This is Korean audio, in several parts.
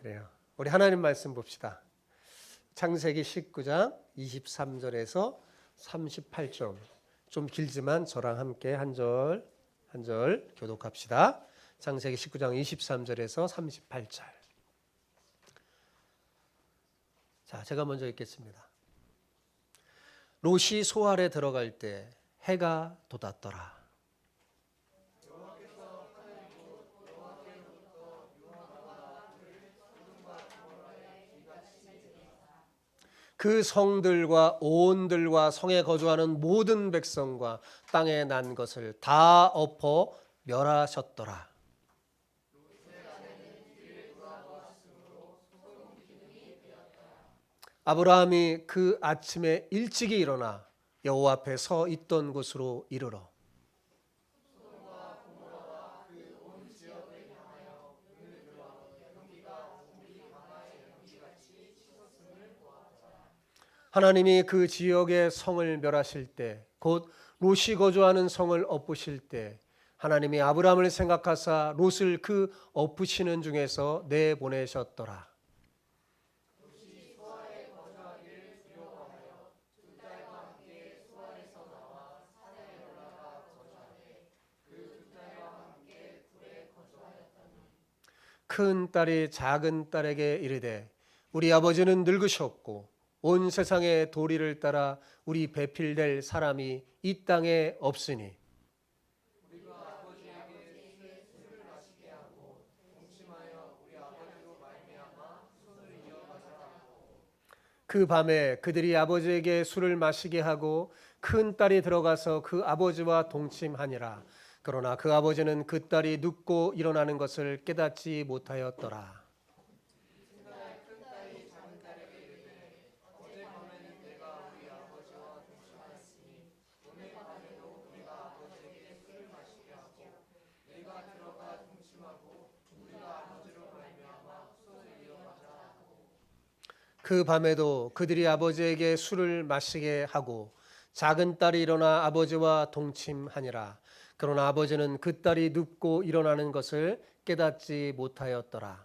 그래요. 우리 하나님 말씀 봅시다. 창세기 19장 23절에서 38절. 좀 길지만 저랑 함께 한 절 한 절 교독합시다. 창세기 19장 23절에서 38절. 자, 제가 먼저 읽겠습니다. 롯이 소알에 들어갈 때 해가 돋았더라. 그 성들과 온들과 성에 거주하는 모든 백성과 땅에 난 것을 다 엎어 멸하셨더라. 아브라함이 그 아침에 일찍이 일어나 여호와 앞에 서 있던 곳으로 이르러 하나님이 그 지역의 성을 멸하실 때, 곧 롯이 거주하는 성을 엎으실 때 하나님이 아브라함을 생각하사 롯을 그 엎으시는 중에서 내보내셨더라. 큰 딸이 작은 딸에게 이르되 우리 아버지는 늙으셨고 온 세상의 도리를 따라 우리 배필될 사람이 이 땅에 없으니 그 밤에 그들이 아버지에게 술을 마시게 하고 큰 딸이 들어가서 그 아버지와 동침하니라. 그러나 그 아버지는 그 딸이 눕고 일어나는 것을 깨닫지 못하였더라. 그 밤에도 그들이 아버지에게 술을 마시게 하고 작은 딸이 일어나 아버지와 동침하니라. 그러나 아버지는 그 딸이 눕고 일어나는 것을 깨닫지 못하였더라.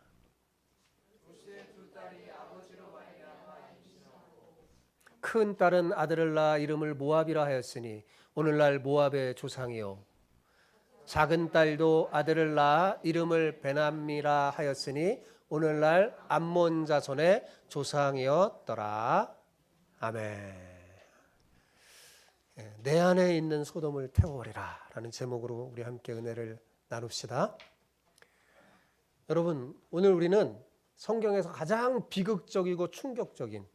큰 딸은 아들을 낳아 이름을 모압이라 하였으니 오늘날 모압의 조상이요. 작은 딸도 아들을 낳아 이름을 베남미라 하였으니 오늘날 암몬 자손의 조상이었더라. 아멘. 내 안에 있는 소돔을 태워버리라 라는 제목으로 우리 함께 은혜를 나눕시다. 여러분, 오늘 우리는 성경에서 가장 비극적이고 충격적인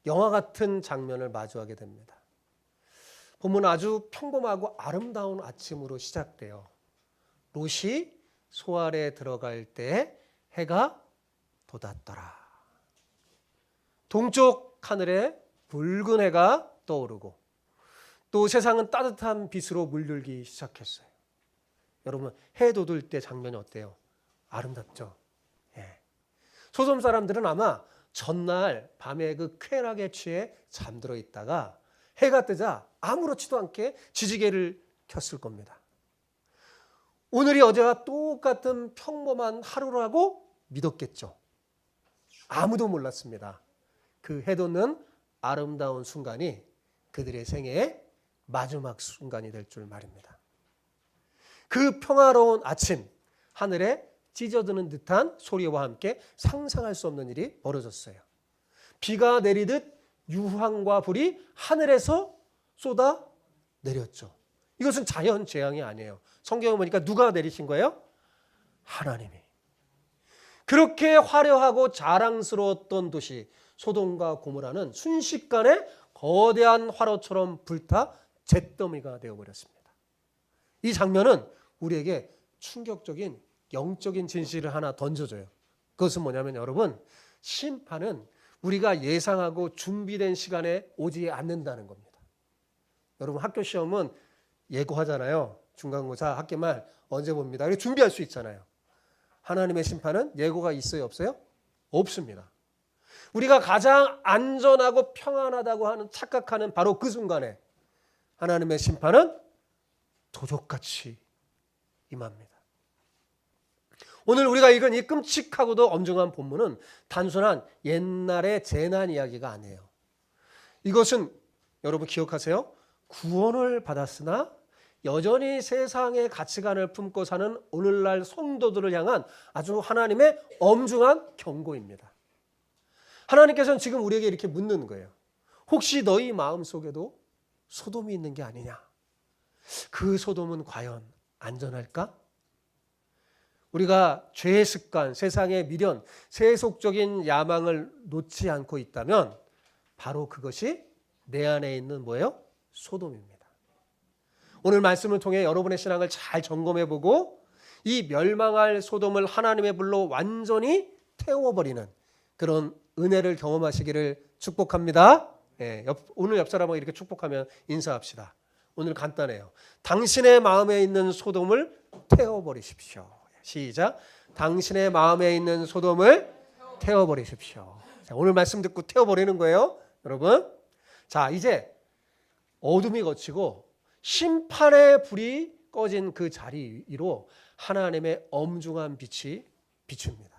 영화 같은 장면을 마주하게 됩니다. 본문은 아주 평범하고 아름다운 아침으로 시작돼요. 롯이 소알에 들어갈 때 해가 돋았더라. 동쪽 하늘에 붉은 해가 떠오르고 또 세상은 따뜻한 빛으로 물들기 시작했어요. 여러분, 해 돋을 때 장면이 어때요? 아름답죠? 예. 소돔 사람들은 아마 전날 밤에 그 쾌락에 취해 잠들어 있다가 해가 뜨자 아무렇지도 않게 지지개를 켰을 겁니다. 오늘이 어제와 똑같은 평범한 하루라고 믿었겠죠. 아무도 몰랐습니다. 그 해 돋는 아름다운 순간이 그들의 생애의 마지막 순간이 될 줄 말입니다. 그 평화로운 아침, 하늘에 찢어드는 듯한 소리와 함께 상상할 수 없는 일이 벌어졌어요. 비가 내리듯 유황과 불이 하늘에서 쏟아 내렸죠. 이것은 자연 재앙이 아니에요. 성경에 보니까 누가 내리신 거예요? 하나님이. 그렇게 화려하고 자랑스러웠던 도시 소돔과 고모라는 순식간에 거대한 화로처럼 불타 잿더미가 되어버렸습니다. 이 장면은 우리에게 충격적인 영적인 진실을 하나 던져줘요. 그것은 뭐냐면 여러분, 심판은 우리가 예상하고 준비된 시간에 오지 않는다는 겁니다. 여러분, 학교 시험은 예고하잖아요. 중간고사 학기 말 언제 봅니다. 이렇게 준비할 수 있잖아요. 하나님의 심판은 예고가 있어요, 없어요? 없습니다. 우리가 가장 안전하고 평안하다고 하는 착각하는 바로 그 순간에 하나님의 심판은 도적같이 임합니다. 오늘 우리가 읽은 이 끔찍하고도 엄중한 본문은 단순한 옛날의 재난 이야기가 아니에요. 이것은 여러분 기억하세요. 구원을 받았으나 여전히 세상의 가치관을 품고 사는 오늘날 성도들을 향한 아주 하나님의 엄중한 경고입니다. 하나님께서는 지금 우리에게 이렇게 묻는 거예요. 혹시 너희 마음속에도 소돔이 있는 게 아니냐? 그 소돔은 과연 안전할까? 우리가 죄의 습관, 세상의 미련, 세속적인 야망을 놓지 않고 있다면 바로 그것이 내 안에 있는 뭐예요? 소돔입니다. 오늘 말씀을 통해 여러분의 신앙을 잘 점검해보고 이 멸망할 소돔을 하나님의 불로 완전히 태워버리는 그런 은혜를 경험하시기를 축복합니다. 오늘 옆 사람하고 이렇게 축복하면 인사합시다. 오늘 간단해요. 당신의 마음에 있는 소돔을 태워버리십시오. 시작. 당신의 마음에 있는 소돔을 태워버리십시오. 자, 오늘 말씀 듣고 태워버리는 거예요, 여러분. 자, 이제 어둠이 걷히고 심판의 불이 꺼진 그 자리 위로 하나님의 엄중한 빛이 비춥니다.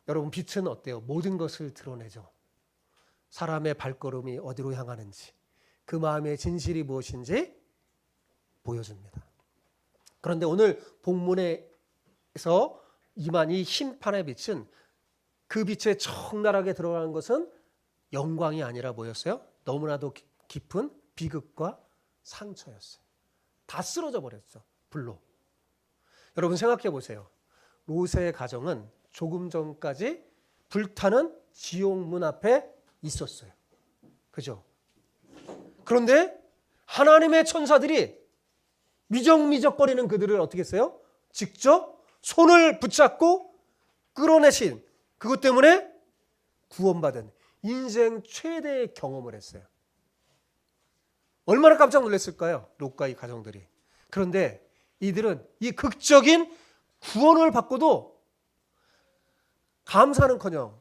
여러분, 빛은 어때요? 모든 것을 드러내죠. 사람의 발걸음이 어디로 향하는지, 그 마음의 진실이 무엇인지 보여줍니다. 그런데 오늘 본문에서 임한 이 심판의 빛은 그 빛에 적나라하게 들어가는 것은 영광이 아니라 뭐였어요? 너무나도 깊은 비극과 상처였어요. 다 쓰러져 버렸죠, 불로. 여러분 생각해 보세요. 롯의 가정은 조금 전까지 불타는 지옥문 앞에 있었어요. 그죠? 그런데 하나님의 천사들이 미적미적거리는 그들을 어떻게 했어요? 직접 손을 붙잡고 끌어내신 그것 때문에 구원받은 인생 최대의 경험을 했어요. 얼마나 깜짝 놀랐을까요? 롯과 이 가정들이. 그런데 이들은 이 극적인 구원을 받고도 감사는커녕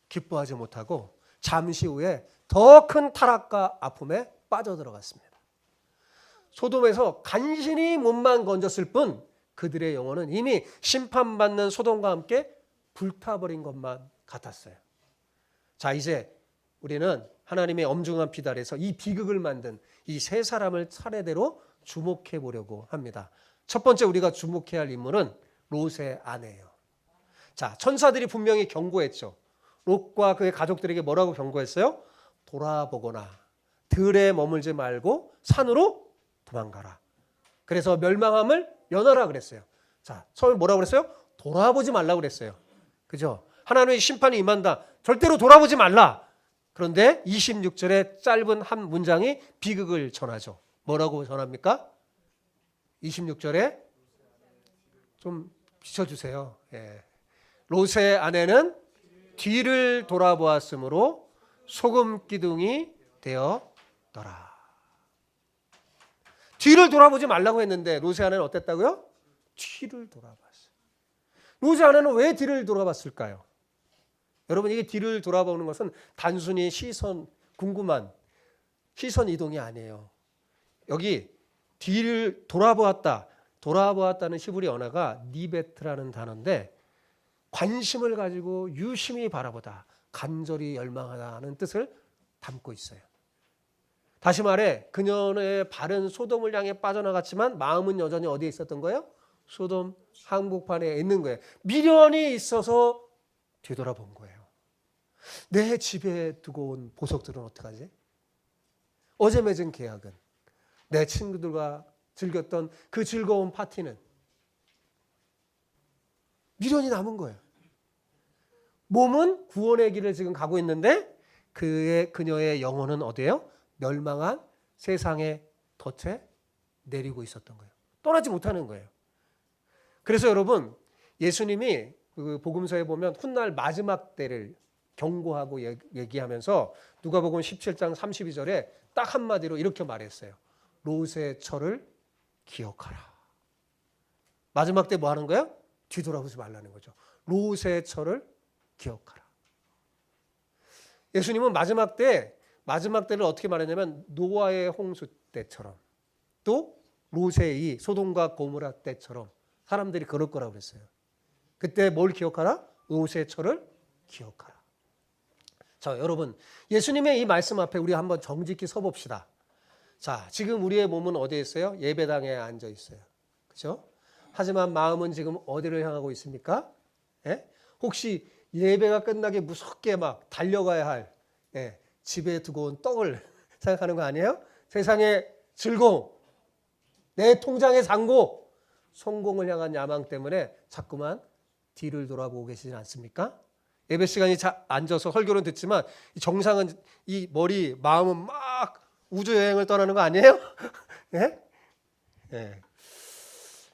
기뻐하지 못하고 잠시 후에 더 큰 타락과 아픔에 빠져들어갔습니다. 소돔에서 간신히 몸만 건졌을 뿐 그들의 영혼은 이미 심판받는 소돔과 함께 불타버린 것만 같았어요. 자, 이제 우리는 하나님의 엄중한 빛 아래서 이 비극을 만든 이 세 사람을 차례대로 주목해 보려고 합니다. 첫 번째 우리가 주목해야 할 인물은 롯의 아내예요. 자, 천사들이 분명히 경고했죠. 롯과 그의 가족들에게 뭐라고 경고했어요? 돌아보거나 들에 머물지 말고 산으로 도망가라. 그래서 멸망함을 면하라 그랬어요. 자, 처음에 뭐라고 그랬어요? 돌아보지 말라고 그랬어요. 그죠? 하나님의 심판이 임한다. 절대로 돌아보지 말라. 그런데 26절의 짧은 한 문장이 비극을 전하죠. 뭐라고 전합니까? 26절에 좀 비춰주세요. 예. 롯의 아내는 뒤를 돌아보았으므로 소금 기둥이 되었더라. 뒤를 돌아보지 말라고 했는데 롯의 아내는 어땠다고요? 뒤를 돌아봤어요. 롯의 아내는 왜 뒤를 돌아봤을까요? 여러분, 이게 뒤를 돌아보는 것은 단순히 궁금한 시선 이동이 아니에요. 여기 뒤를 돌아보았다는 히브리 언어가 니베트라는 단어인데 관심을 가지고 유심히 바라보다, 간절히 열망하다는 뜻을 담고 있어요. 다시 말해 그녀의 발은 소돔을 향해 빠져나갔지만 마음은 여전히 어디에 있었던 거예요? 소돔 항복판에 있는 거예요. 미련이 있어서 뒤돌아본 거예요. 내 집에 두고 온 보석들은 어떡하지? 어제 맺은 계약은? 내 친구들과 즐겼던 그 즐거운 파티는? 미련이 남은 거예요. 몸은 구원의 길을 지금 가고 있는데 그녀의 영혼은 어디예요? 멸망한 세상의 덫에 내리고 있었던 거예요. 떠나지 못하는 거예요. 그래서 여러분, 예수님이 그 복음서에 보면 훗날 마지막 때를 경고하고 얘기하면서 누가복음 17장 32절에 딱 한마디로 이렇게 말했어요. 롯의 철을 기억하라. 마지막 때 뭐 하는 거예요? 뒤돌아보지 말라는 거죠. 롯의 철을 기억하라. 예수님은 마지막 때를 어떻게 말했냐면 노아의 홍수 때처럼 또 롯의 이 소돔과 고모라 때처럼 사람들이 그럴 거라고 그랬어요. 그때 뭘 기억하라? 롯의 처를 기억하라. 자, 여러분, 예수님의 이 말씀 앞에 우리 한번 정직히 서봅시다. 자, 지금 우리의 몸은 어디에 있어요? 예배당에 앉아 있어요. 그죠? 하지만 마음은 지금 어디를 향하고 있습니까? 예? 혹시 예배가 끝나게 무섭게 막 달려가야 할 집에 두고 온 떡을 생각하는 거 아니에요? 세상의 즐거움, 내 통장의 잔고, 성공을 향한 야망 때문에 자꾸만 뒤를 돌아보고 계시지 않습니까? 예배 시간이 앉아서 설교는 듣지만 정상은 이 머리, 마음은 막 우주 여행을 떠나는 거 아니에요? 예? 예.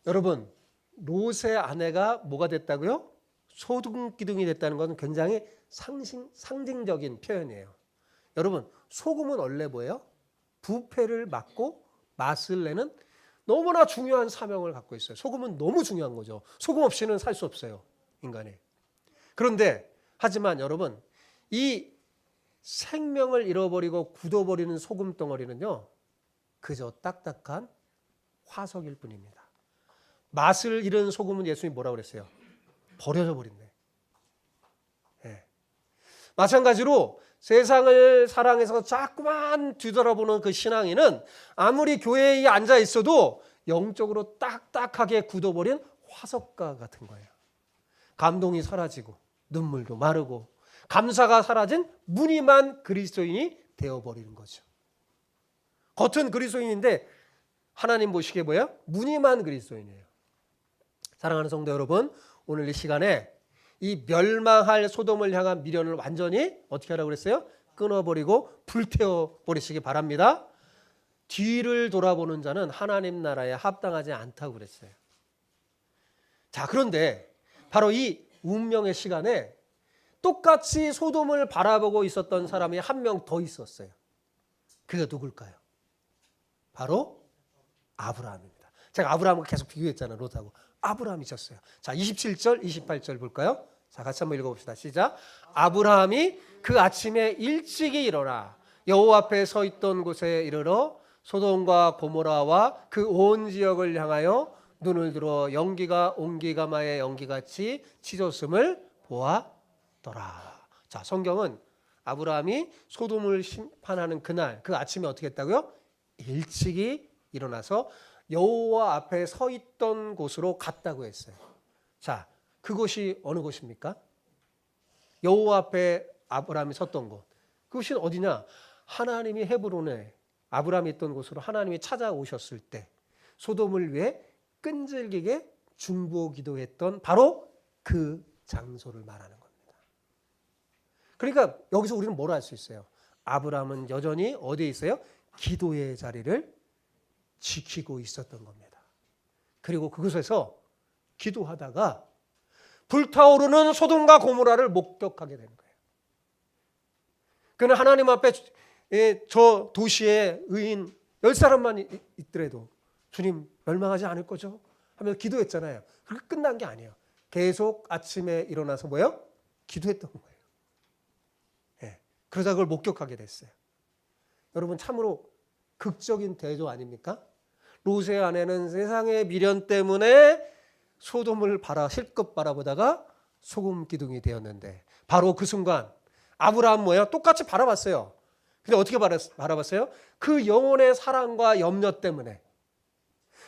여러분, 롯의 아내가 뭐가 됐다고요? 소금기둥이 됐다는 것은 굉장히 상징적인 표현이에요. 여러분, 소금은 원래 뭐예요? 부패를 막고 맛을 내는 너무나 중요한 사명을 갖고 있어요. 소금은 너무 중요한 거죠. 소금 없이는 살 수 없어요, 인간이. 그런데 하지만 여러분, 이 생명을 잃어버리고 굳어버리는 소금 덩어리는요, 그저 딱딱한 화석일 뿐입니다. 맛을 잃은 소금은 예수님이 뭐라고 그랬어요? 버려져 버린대. 예. 마찬가지로 세상을 사랑해서 자꾸만 뒤돌아보는 그 신앙인은 아무리 교회에 앉아 있어도 영적으로 딱딱하게 굳어버린 화석과 같은 거예요. 감동이 사라지고 눈물도 마르고 감사가 사라진 무늬만 그리스도인이 되어버리는 거죠. 겉은 그리스도인인데 하나님 보시기에 뭐예요? 무늬만 그리스도인이에요. 사랑하는 성도 여러분, 오늘 이 시간에 이 멸망할 소돔을 향한 미련을 완전히 어떻게 하라고 그랬어요? 끊어버리고 불태워버리시기 바랍니다. 뒤를 돌아보는 자는 하나님 나라에 합당하지 않다고 그랬어요. 자, 그런데 바로 이 운명의 시간에 똑같이 소돔을 바라보고 있었던 사람이 한 명 더 있었어요. 그가 누굴까요? 바로 아브라함입니다. 제가 아브라함과 계속 비교했잖아요. 롯하고. 아브라함이셨어요. 자, 27절, 28절 볼까요? 자, 같이 한번 읽어봅시다. 시작. 아브라함이 그 아침에 일찍이 일어나 여호와 앞에 서 있던 곳에 이르러 소돔과 고모라와 그 온 지역을 향하여 눈을 들어 연기가 옹기가마의 연기같이 치솟음을 보았더라. 자, 성경은 아브라함이 소돔을 심판하는 그날 그 아침에 어떻게 했다고요? 일찍이 일어나서 여호와 앞에 서 있던 곳으로 갔다고 했어요. 자, 그곳이 어느 곳입니까? 여호와 앞에 아브라함이 섰던 곳. 그곳이 어디냐? 하나님이 헤브론에 아브라함이 있던 곳으로 하나님이 찾아오셨을 때 소돔을 위해 끈질기게 중보 기도했던 바로 그 장소를 말하는 겁니다. 그러니까 여기서 우리는 뭘 알 수 있어요? 아브라함은 여전히 어디에 있어요? 기도의 자리를 지키고 있었던 겁니다. 그리고 그곳에서 기도하다가 불타오르는 소돔과 고모라를 목격하게 되는 거예요. 그는 하나님 앞에 저 도시의 의인 10사람만 있더라도 주님 멸망하지 않을 거죠? 하면서 기도했잖아요. 그렇게 끝난 게 아니에요. 계속 아침에 일어나서 뭐예요? 기도했던 거예요. 예. 그러다 그걸 목격하게 됐어요. 여러분 참으로 극적인 대조 아닙니까? 롯의 아내는 세상의 미련 때문에 소돔을 실컷 바라보다가 소금 기둥이 되었는데 바로 그 순간 아브라함 뭐예요? 똑같이 바라봤어요. 근데 어떻게 바라봤어요? 그 영혼의 사랑과 염려 때문에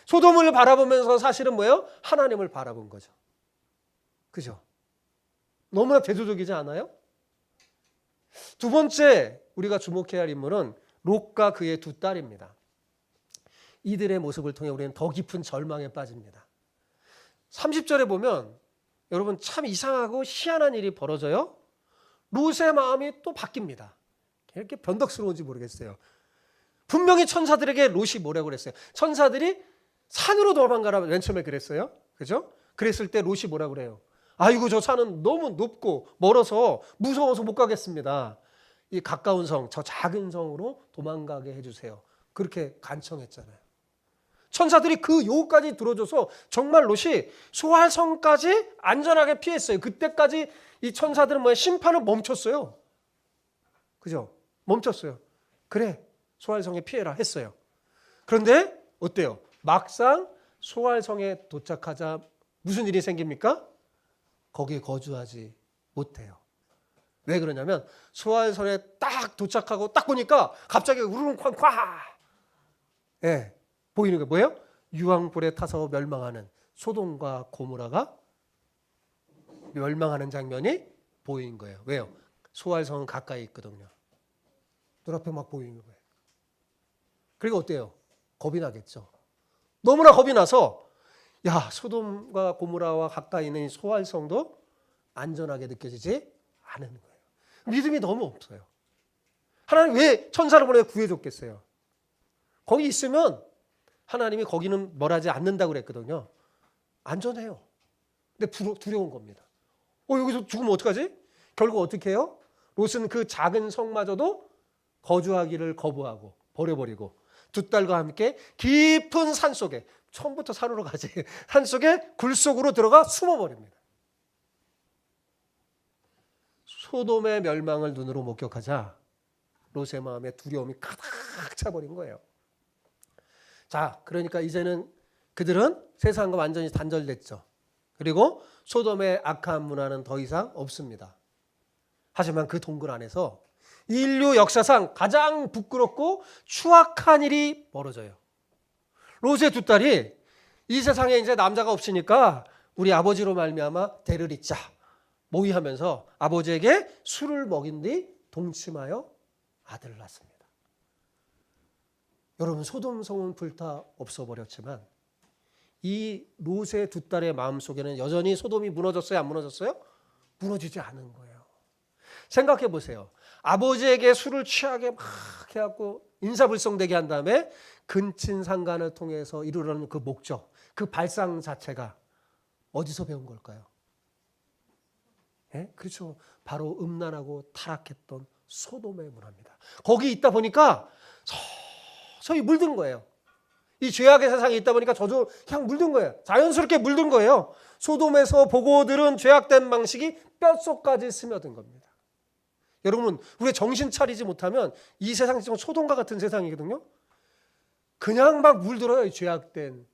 소돔을 바라보면서 사실은 뭐예요? 하나님을 바라본 거죠. 그죠? 너무나 대조적이지 않아요? 두 번째 우리가 주목해야 할 인물은 롯과 그의 두 딸입니다. 이들의 모습을 통해 우리는 더 깊은 절망에 빠집니다. 30절에 보면 여러분 참 이상하고 희한한 일이 벌어져요. 롯의 마음이 또 바뀝니다. 이렇게 변덕스러운지 모르겠어요. 분명히 천사들에게 롯이 뭐라고 그랬어요? 천사들이 산으로 도망가라 맨 처음에 그랬어요. 그죠? 그랬을 때 롯이 뭐라고 그래요? 아이고 저 산은 너무 높고 멀어서 무서워서 못 가겠습니다. 이 가까운 성, 저 작은 성으로 도망가게 해주세요. 그렇게 간청했잖아요. 천사들이 그 요구까지 들어줘서 정말 롯이 소알성까지 안전하게 피했어요. 그때까지 이 천사들은 뭐야? 심판을 멈췄어요. 그죠? 멈췄어요. 그래, 소알성에 피해라 했어요. 그런데 어때요? 막상 소알성에 도착하자 무슨 일이 생깁니까? 거기에 거주하지 못해요. 왜 그러냐면 소알성에 딱 도착하고 딱 보니까 갑자기 우르릉쾅쾅 보이는 게 뭐예요? 유황불에 타서 멸망하는 소돔과 고모라가 멸망하는 장면이 보이는 거예요. 왜요? 소알성은 가까이 있거든요. 눈앞에 막 보이는 거예요. 그리고 어때요? 겁이 나겠죠. 너무나 겁이 나서 야, 소돔과 고모라와 가까이 있는 소알성도 안전하게 느껴지지 않은 거예요. 믿음이 너무 없어요. 하나님 왜 천사를 보내 구해줬겠어요? 거기 있으면 하나님이 거기는 뭘 하지 않는다고 그랬거든요. 안전해요. 근데 두려운 겁니다. 여기서 죽으면 어떡하지? 결국 어떻게 해요? 롯은 그 작은 성마저도 거주하기를 거부하고 버려버리고 두 딸과 함께 깊은 산속에, 처음부터 산으로 가지, 산속에 굴속으로 들어가 숨어버립니다. 소돔의 멸망을 눈으로 목격하자 롯의 마음에 두려움이 가득 차버린 거예요. 자, 그러니까 이제는 그들은 세상과 완전히 단절됐죠. 그리고 소돔의 악한 문화는 더 이상 없습니다. 하지만 그 동굴 안에서 인류 역사상 가장 부끄럽고 추악한 일이 벌어져요. 롯의 두 딸이 이 세상에 이제 남자가 없으니까 우리 아버지로 말미암아 대를 잇자 모의하면서 아버지에게 술을 먹인 뒤 동침하여 아들을 낳습니다. 여러분, 소돔 성은 불타 없어버렸지만 이 롯의 두 딸의 마음속에는 여전히 소돔이 무너졌어요? 안 무너졌어요? 무너지지 않은 거예요. 생각해 보세요. 아버지에게 술을 취하게 막 해갖고 인사불성되게 한 다음에 근친상간을 통해서 이루려는 그 목적, 그 발상 자체가 어디서 배운 걸까요? 그렇죠. 바로 음란하고 타락했던 소돔의 문화입니다. 거기 있다 보니까 서서히 물든 거예요. 이 죄악의 세상에 있다 보니까 저도 그냥 물든 거예요. 자연스럽게 물든 거예요. 소돔에서 보고 들은 죄악된 방식이 뼛속까지 스며든 겁니다. 여러분, 우리 정신 차리지 못하면 이 세상이 좀 소돔과 같은 세상이거든요. 그냥 막 물들어요. 이 죄악된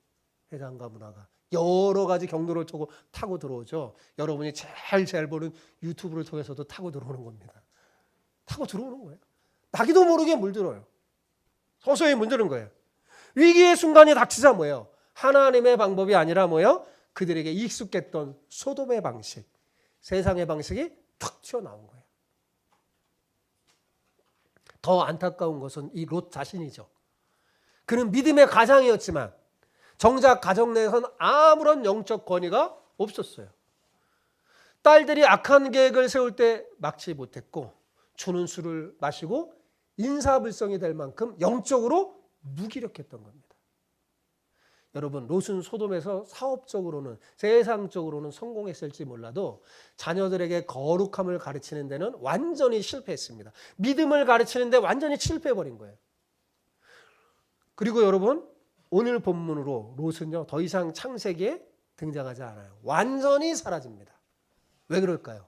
세상과 문화가. 여러 가지 경로를 타고 들어오죠. 여러분이 제일 보는 유튜브를 통해서도 타고 들어오는 겁니다. 타고 들어오는 거예요. 나기도 모르게 물들어요. 서서히 물드는 거예요. 위기의 순간이 닥치자 뭐예요? 하나님의 방법이 아니라 뭐예요? 그들에게 익숙했던 소돔의 방식, 세상의 방식이 툭 튀어나온 거예요. 더 안타까운 것은 이 롯 자신이죠. 그는 믿음의 가장이었지만 정작 가정 내에서는 아무런 영적 권위가 없었어요. 딸들이 악한 계획을 세울 때 막지 못했고 주는 술을 마시고 인사불성이 될 만큼 영적으로 무기력했던 겁니다. 여러분, 롯은 소돔에서 사업적으로는 세상적으로는 성공했을지 몰라도 자녀들에게 거룩함을 가르치는 데는 완전히 실패했습니다. 믿음을 가르치는 데 완전히 실패해버린 거예요. 그리고 여러분, 오늘 본문으로 롯은요 더 이상 창세기에 등장하지 않아요. 완전히 사라집니다. 왜 그럴까요?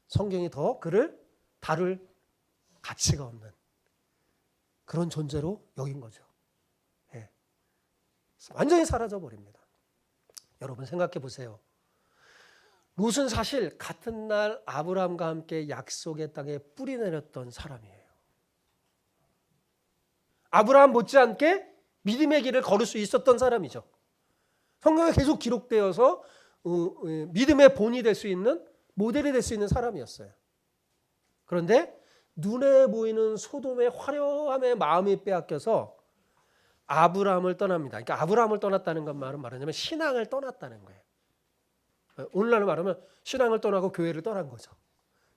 성경이 더 그를 다룰 가치가 없는 그런 존재로 여긴 거죠. 완전히 사라져 버립니다. 여러분 생각해 보세요. 롯은 사실 같은 날 아브라함과 함께 약속의 땅에 뿌리 내렸던 사람이에요. 아브라함 못지않게 믿음의 길을 걸을 수 있었던 사람이죠. 성경에 계속 기록되어서 믿음의 본이 될 수 있는, 모델이 될 수 있는 사람이었어요. 그런데 눈에 보이는 소돔의 화려함에 마음이 빼앗겨서 아브라함을 떠납니다. 그러니까 아브라함을 떠났다는 건 말하자면 신앙을 떠났다는 거예요. 오늘날로 말하면 신앙을 떠나고 교회를 떠난 거죠.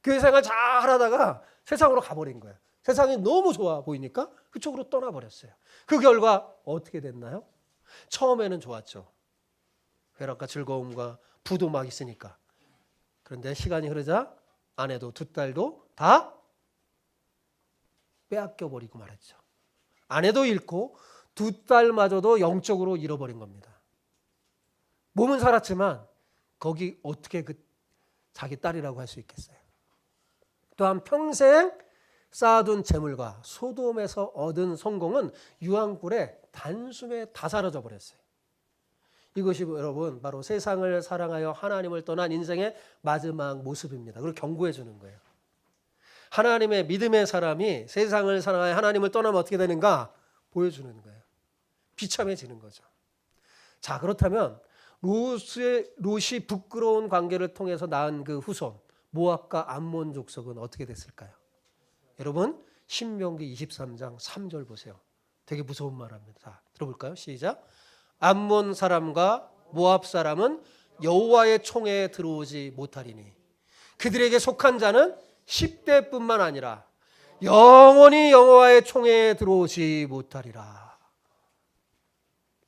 교회 생활 잘 하다가 세상으로 가버린 거예요. 세상이 너무 좋아 보이니까 그쪽으로 떠나버렸어요. 그 결과 어떻게 됐나요? 처음에는 좋았죠. 쾌락과 즐거움과 부도 막 있으니까. 그런데 시간이 흐르자 아내도 두 딸도 다 빼앗겨버리고 말았죠. 아내도 잃고 두 딸마저도 영적으로 잃어버린 겁니다. 몸은 살았지만 거기 어떻게 그 자기 딸이라고 할 수 있겠어요? 또한 평생 쌓아둔 재물과 소돔에서 얻은 성공은 유황불에 단숨에 다 사라져 버렸어요. 이것이 여러분 바로 세상을 사랑하여 하나님을 떠난 인생의 마지막 모습입니다. 그걸 경고해 주는 거예요. 하나님의 믿음의 사람이 세상을 사랑하여 하나님을 떠나면 어떻게 되는가 보여주는 거예요. 비참해지는 거죠. 자, 그렇다면 롯이 부끄러운 관계를 통해서 낳은 그 후손 모압과 암몬 족속은 어떻게 됐을까요? 여러분 신명기 23장 3절 보세요. 되게 무서운 말합니다. 자, 들어볼까요? 시작. 암몬 사람과 모압 사람은 여호와의 총회에 들어오지 못하리니 그들에게 속한 자는 10대뿐만 아니라 영원히 여호와의 총회에 들어오지 못하리라.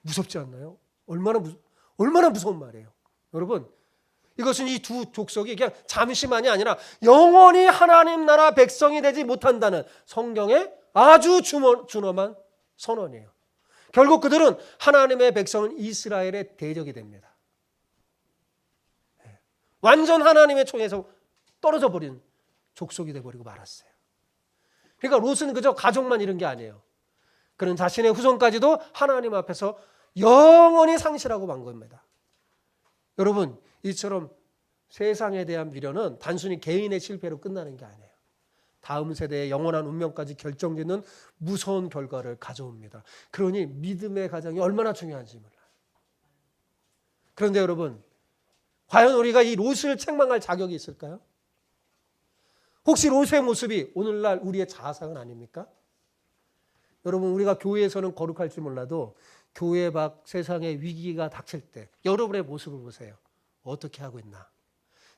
무섭지 않나요? 얼마나 무서운 말이에요. 여러분, 이것은 이 두 족속이 그냥 잠시만이 아니라 영원히 하나님 나라 백성이 되지 못한다는 성경의 아주 준엄한 선언이에요. 결국 그들은 하나님의 백성은 이스라엘의 대적이 됩니다. 완전 하나님의 총에서 떨어져 버린 족속이 되어버리고 말았어요. 그러니까 롯은 그저 가족만 잃은 게 아니에요. 그는 자신의 후손까지도 하나님 앞에서 영원히 상실하고 만 겁니다. 여러분, 이처럼 세상에 대한 미련은 단순히 개인의 실패로 끝나는 게 아니에요. 다음 세대의 영원한 운명까지 결정짓는 무서운 결과를 가져옵니다. 그러니 믿음의 가정이 얼마나 중요한지 몰라요. 그런데 여러분, 과연 우리가 이 롯을 책망할 자격이 있을까요? 혹시 롯의 모습이 오늘날 우리의 자아상은 아닙니까? 여러분, 우리가 교회에서는 거룩할지 몰라도 교회 밖 세상의 위기가 닥칠 때 여러분의 모습을 보세요. 어떻게 하고 있나?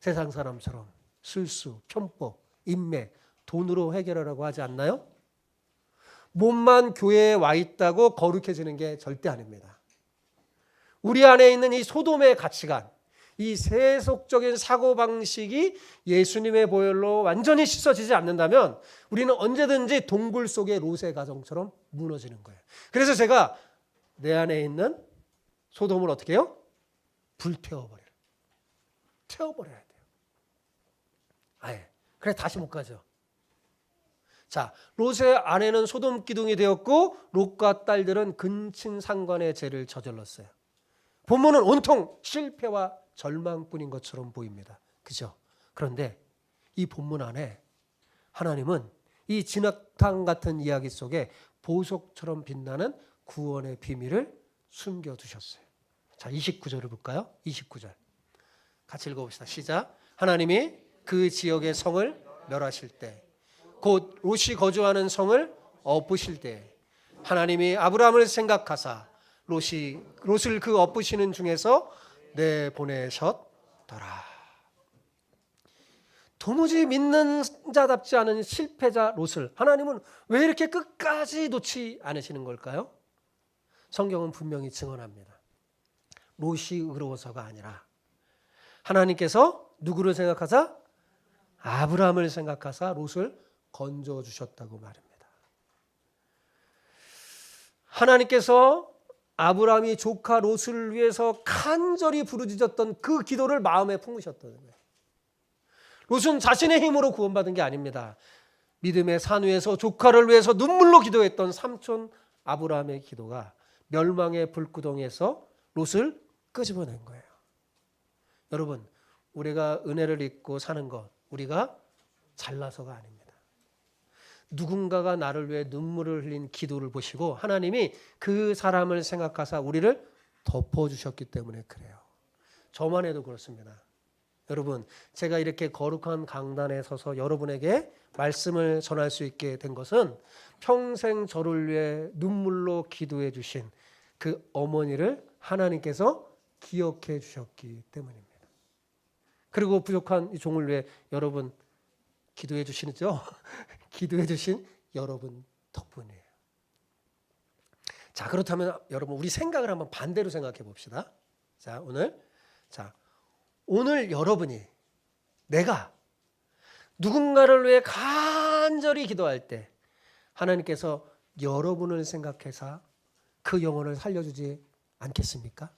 세상 사람처럼 술수, 편법, 인맥, 돈으로 해결하라고 하지 않나요? 몸만 교회에 와 있다고 거룩해지는 게 절대 아닙니다. 우리 안에 있는 이 소돔의 가치관, 이 세속적인 사고방식이 예수님의 보혈로 완전히 씻어지지 않는다면 우리는 언제든지 동굴 속의 롯의 가정처럼 무너지는 거예요. 그래서 제가 내 안에 있는 소돔을 어떻게 해요? 불태워버려요. 태워버려야 돼요. 아예. 그래 다시 못 가죠. 자, 롯의 아내는 소돔 기둥이 되었고 롯과 딸들은 근친 상간의 죄를 저질렀어요. 본문은 온통 실패와 절망뿐인 것처럼 보입니다. 그죠? 그런데 이 본문 안에 하나님은 이 진흙탕 같은 이야기 속에 보석처럼 빛나는 구원의 비밀을 숨겨두셨어요. 자, 29절을 볼까요? 29절. 같이 읽어봅시다. 시작. 하나님이 그 지역의 성을 멸하실 때, 곧 롯이 거주하는 성을 엎으실 때, 하나님이 아브라함을 생각하사 롯을 그 엎으시는 중에서 내보내셨더라. 도무지 믿는 자답지 않은 실패자 롯을 하나님은 왜 이렇게 끝까지 놓지 않으시는 걸까요? 성경은 분명히 증언합니다. 롯이 의로워서가 아니라 하나님께서 누구를 생각하사? 아브라함을 생각하사 롯을 건져주셨다고 말입니다. 하나님께서 아브라함이 조카 롯을 위해서 간절히 부르짖었던 그 기도를 마음에 품으셨다는 거예요. 롯은 자신의 힘으로 구원받은 게 아닙니다. 믿음의 산 위에서 조카를 위해서 눈물로 기도했던 삼촌 아브라함의 기도가 멸망의 불구덩이에서 롯을 끄집어낸 거예요. 여러분, 우리가 은혜를 입고 사는 것, 우리가 잘나서가 아닙니다. 누군가가 나를 위해 눈물을 흘린 기도를 보시고 하나님이 그 사람을 생각하사 우리를 덮어주셨기 때문에 그래요. 저만 해도 그렇습니다. 여러분, 제가 이렇게 거룩한 강단에 서서 여러분에게 말씀을 전할 수 있게 된 것은 평생 저를 위해 눈물로 기도해 주신 그 어머니를 하나님께서 기억해 주셨기 때문입니다. 그리고 부족한 이 종을 위해 여러분 기도해 주시죠? 기도해 주신 여러분 덕분이에요. 자, 그렇다면 여러분 우리 생각을 한번 반대로 생각해 봅시다. 자, 오늘 여러분이 내가 누군가를 위해 간절히 기도할 때 하나님께서 여러분을 생각해서 그 영혼을 살려주지 않겠습니까?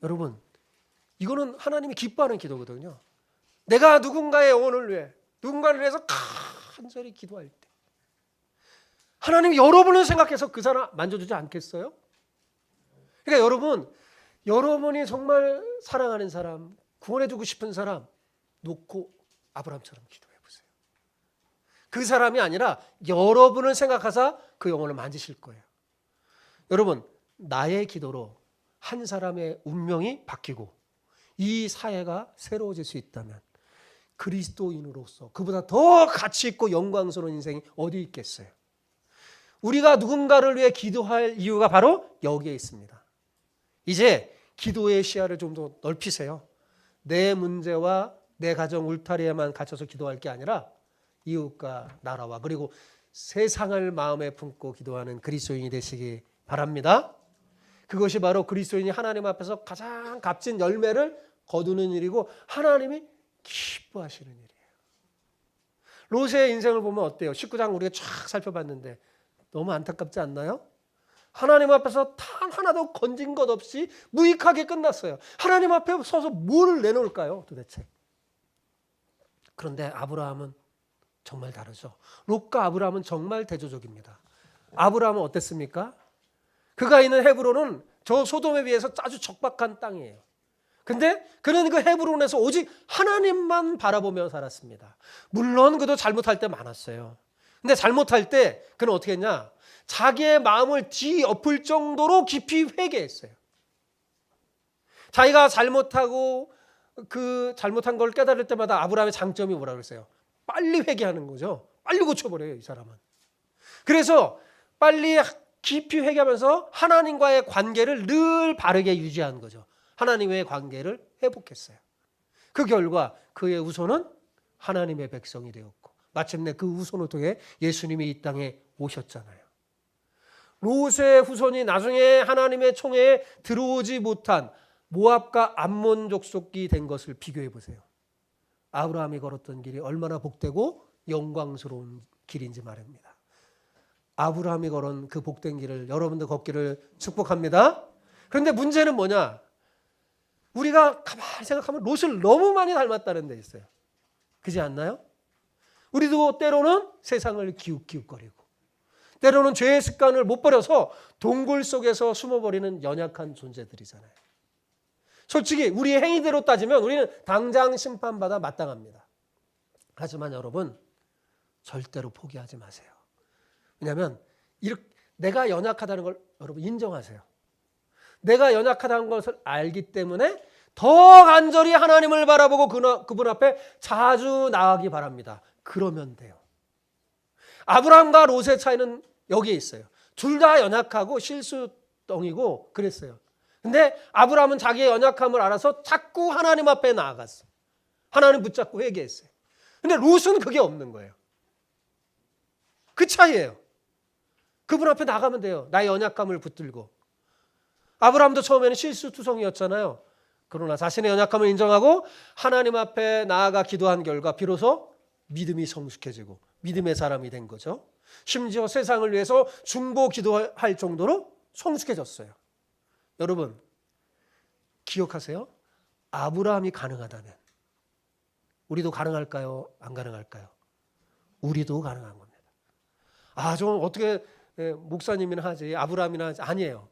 여러분, 이거는 하나님이 기뻐하는 기도거든요. 내가 누군가의 영혼을 위해, 누군가를 위해서 간절히 기도할 때 하나님이 여러분을 생각해서 그 사람 만져주지 않겠어요? 그러니까 여러분이 정말 사랑하는 사람, 구원해주고 싶은 사람 놓고 아브라함처럼 기도해 보세요. 그 사람이 아니라 여러분을 생각하사 그 영혼을 만지실 거예요. 여러분, 나의 기도로 한 사람의 운명이 바뀌고 이 사회가 새로워질 수 있다면 그리스도인으로서 그보다 더 가치 있고 영광스러운 인생이 어디 있겠어요? 우리가 누군가를 위해 기도할 이유가 바로 여기에 있습니다. 이제 기도의 시야를 좀 더 넓히세요. 내 문제와 내 가정 울타리에만 갇혀서 기도할 게 아니라 이웃과 나라와 그리고 세상을 마음에 품고 기도하는 그리스도인이 되시기 바랍니다. 그것이 바로 그리스도인이 하나님 앞에서 가장 값진 열매를 거두는 일이고 하나님이 기뻐하시는 일이에요. 롯의 인생을 보면 어때요? 19장 우리가 쫙 살펴봤는데 너무 안타깝지 않나요? 하나님 앞에서 단 하나도 건진 것 없이 무익하게 끝났어요. 하나님 앞에 서서 뭘 내놓을까요 도대체? 그런데 아브라함은 정말 다르죠. 롯과 아브라함은 정말 대조적입니다. 아브라함은 어땠습니까? 그가 있는 헤브론은 저 소돔에 비해서 아주 적박한 땅이에요. 근데 그는 그 헤브론에서 오직 하나님만 바라보며 살았습니다. 물론 그도 잘못할 때 많았어요. 근데 잘못할 때 그는 어떻게 했냐? 자기의 마음을 뒤엎을 정도로 깊이 회개했어요. 자기가 잘못하고 그 잘못한 걸 깨달을 때마다 아브라함의 장점이 뭐라고 그랬어요? 빨리 회개하는 거죠. 빨리 고쳐버려요, 이 사람은. 그래서 빨리 깊이 회개하면서 하나님과의 관계를 늘 바르게 유지하는 거죠. 하나님의 관계를 회복했어요. 그 결과 그의 후손은 하나님의 백성이 되었고 마침내 그 후손을 통해 예수님이 이 땅에 오셨잖아요. 롯의 후손이 나중에 하나님의 총회에 들어오지 못한 모압과 암몬 족속이 된 것을 비교해 보세요. 아브라함이 걸었던 길이 얼마나 복되고 영광스러운 길인지 말입니다. 아브라함이 걸은 그 복된 길을 여러분도 걷기를 축복합니다. 그런데 문제는 뭐냐? 우리가 가만히 생각하면 롯을 너무 많이 닮았다는 데 있어요. 그렇지 않나요? 우리도 때로는 세상을 기웃기웃거리고 때로는 죄의 습관을 못 버려서 동굴 속에서 숨어버리는 연약한 존재들이잖아요. 솔직히 우리의 행위대로 따지면 우리는 당장 심판받아 마땅합니다. 하지만 여러분 절대로 포기하지 마세요. 왜냐하면 내가 연약하다는 걸 여러분 인정하세요. 내가 연약하다는 것을 알기 때문에 더 간절히 하나님을 바라보고 그분 앞에 자주 나아가기 바랍니다. 그러면 돼요. 아브라함과 롯의 차이는 여기에 있어요. 둘 다 연약하고 실수덩이고 그랬어요. 근데 아브라함은 자기의 연약함을 알아서 자꾸 하나님 앞에 나아갔어. 하나님 붙잡고 회개했어요. 근데 롯은 그게 없는 거예요. 그 차이예요. 그분 앞에 나가면 돼요. 나의 연약함을 붙들고. 아브라함도 처음에는 실수투성이었잖아요. 그러나 자신의 연약함을 인정하고 하나님 앞에 나아가 기도한 결과 비로소 믿음이 성숙해지고 믿음의 사람이 된 거죠. 심지어 세상을 위해서 중보 기도할 정도로 성숙해졌어요. 여러분 기억하세요. 아브라함이 가능하다면 우리도 가능할까요? 안 가능할까요? 우리도 가능한 겁니다. 좀 어떻게 목사님이나 하지 아브라함이나 하지 아니에요.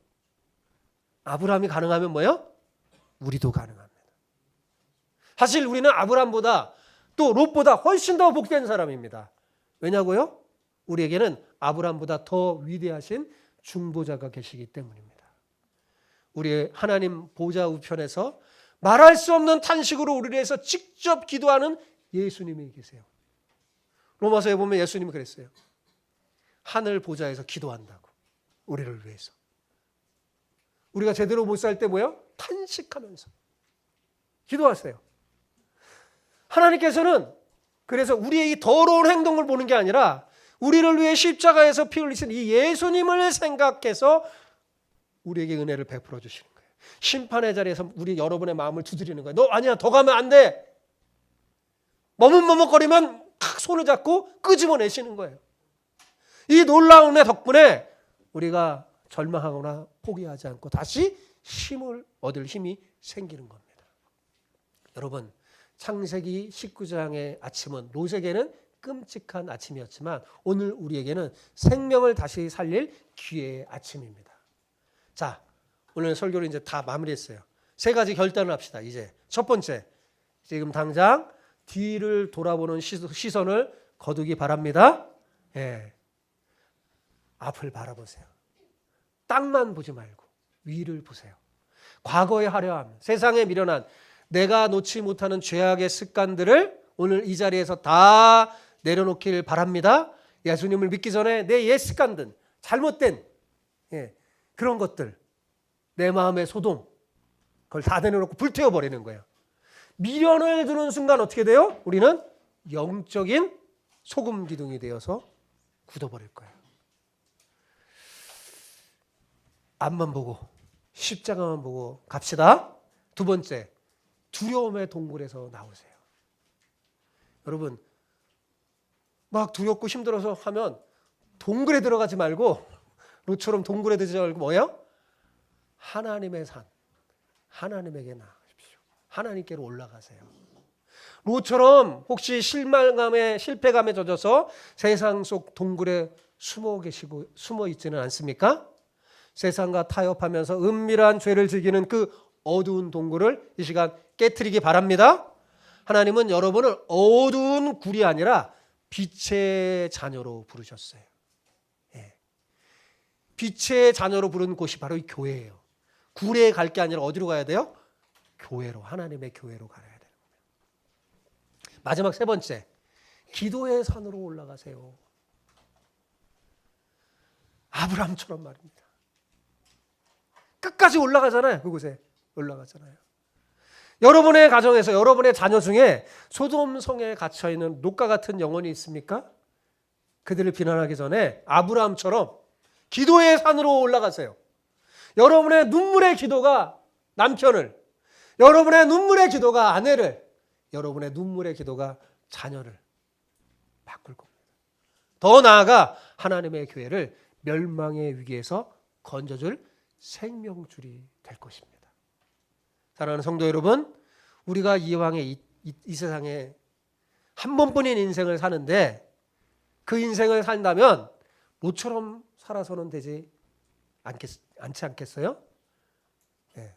아브라함이 가능하면 뭐예요? 우리도 가능합니다. 사실 우리는 아브라함보다 또 롯보다 훨씬 더 복된 사람입니다. 왜냐고요? 우리에게는 아브라함보다 더 위대하신 중보자가 계시기 때문입니다. 우리 하나님 보좌 우편에서 말할 수 없는 탄식으로 우리를 위해서 직접 기도하는 예수님이 계세요. 로마서에 보면 예수님이 그랬어요. 하늘 보좌에서 기도한다고 우리를 위해서. 우리가 제대로 못 살 때 뭐예요? 탄식하면서 기도하세요. 하나님께서는 그래서 우리의 이 더러운 행동을 보는 게 아니라 우리를 위해 십자가에서 피 흘리신 이 예수님을 생각해서 우리에게 은혜를 베풀어 주시는 거예요. 심판의 자리에서 우리 여러분의 마음을 두드리는 거예요. 너 아니야 더 가면 안 돼. 머뭇머뭇거리면 손을 잡고 끄집어내시는 거예요. 이 놀라운 은혜 덕분에 우리가 절망하거나 포기하지 않고 다시 힘을 얻을 힘이 생기는 겁니다. 여러분 창세기 19장의 아침은 롯에게는 끔찍한 아침이었지만 오늘 우리에게는 생명을 다시 살릴 기회의 아침입니다. 자, 오늘 설교를 이제 다 마무리했어요. 세 가지 결단을 합시다. 이제 첫 번째, 지금 당장 뒤를 돌아보는 시선을 거두기 바랍니다. 예. 앞을 바라보세요. 땅만 보지 말고 위를 보세요. 과거에 하려함, 세상에 미련한 내가 놓지 못하는 죄악의 습관들을 오늘 이 자리에서 다 내려놓길 바랍니다. 예수님을 믿기 전에 내 옛 습관들, 잘못된 그런 것들, 내 마음의 소동, 그걸 다 내려놓고 불태워버리는 거예요. 미련을 두는 순간 어떻게 돼요? 우리는 영적인 소금 기둥이 되어서 굳어버릴 거예요. 앞만 보고 십자가만 보고 갑시다. 두 번째, 두려움의 동굴에서 나오세요. 여러분, 막 두렵고 힘들어서 하면 동굴에 들어가지 말고, 롯처럼 동굴에 들어가지 말고 뭐예요? 하나님의 산, 하나님에게 나가십시오. 하나님께로 올라가세요. 롯처럼 혹시 실망감에, 실패감에 젖어서 세상 속 동굴에 숨어 있지는 않습니까? 세상과 타협하면서 은밀한 죄를 즐기는 그 어두운 동굴을 이 시간 깨트리기 바랍니다. 하나님은 여러분을 어두운 굴이 아니라 빛의 자녀로 부르셨어요. 빛의 자녀로 부른 곳이 바로 이 교회예요. 굴에 갈 게 아니라 어디로 가야 돼요? 교회로, 하나님의 교회로 가야 되는 거예요. 마지막 세 번째, 기도의 산으로 올라가세요. 아브라함처럼 말입니다. 끝까지 올라가잖아요. 그곳에 올라가잖아요. 여러분의 가정에서 여러분의 자녀 중에 소돔성에 갇혀있는 롯과 같은 영혼이 있습니까? 그들을 비난하기 전에 아브라함처럼 기도의 산으로 올라가세요. 여러분의 눈물의 기도가 남편을, 여러분의 눈물의 기도가 아내를, 여러분의 눈물의 기도가 자녀를 바꿀 겁니다. 더 나아가 하나님의 교회를 멸망의 위기에서 건져줄 생명줄이 될 것입니다. 사랑하는 성도 여러분, 우리가 이왕에 이 세상에 한 번뿐인 인생을 사는데 그 인생을 산다면 롯처럼 살아서는 되지 않지 않겠어요? 네.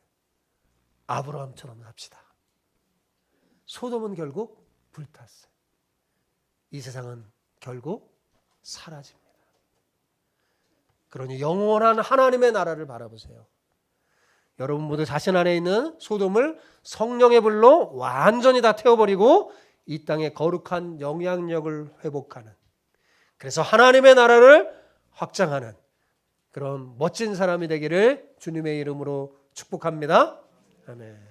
아브라함처럼 삽시다. 소돔은 결국 불탔어요. 이 세상은 결국 사라집니다. 그러니 영원한 하나님의 나라를 바라보세요. 여러분 모두 자신 안에 있는 소돔을 성령의 불로 완전히 다 태워버리고 이 땅의 거룩한 영향력을 회복하는, 그래서 하나님의 나라를 확장하는 그런 멋진 사람이 되기를 주님의 이름으로 축복합니다. 아멘.